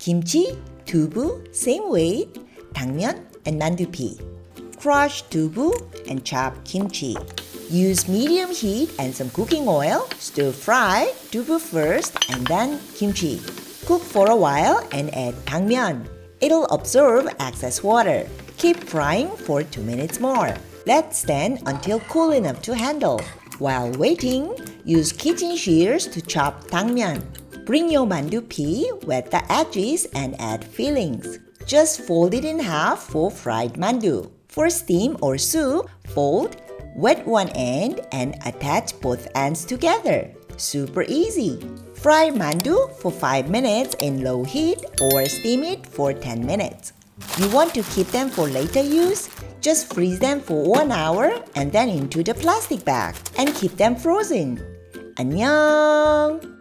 Kimchi, dubu, same weight. 당면 and mandupi. Crush dubu and chop kimchi. Use medium heat and some cooking oil. Stir fry dubu first and then kimchi. Cook for a while and add 당면. It'll absorb excess water. Keep frying for 2 minutes more. Let stand until cool enough to handle. While waiting, use kitchen shears to chop 당면. Bring your mandupi, wet the edges and add fillings. Just fold it in half for fried mandu. For steam or soup, fold, wet one end and attach both ends together. Super easy. Fry mandu for 5 minutes in low heat or steam it for 10 minutes. You want to keep them for later use? Just freeze them for 1 hour and then into the plastic bag and keep them frozen. 안녕!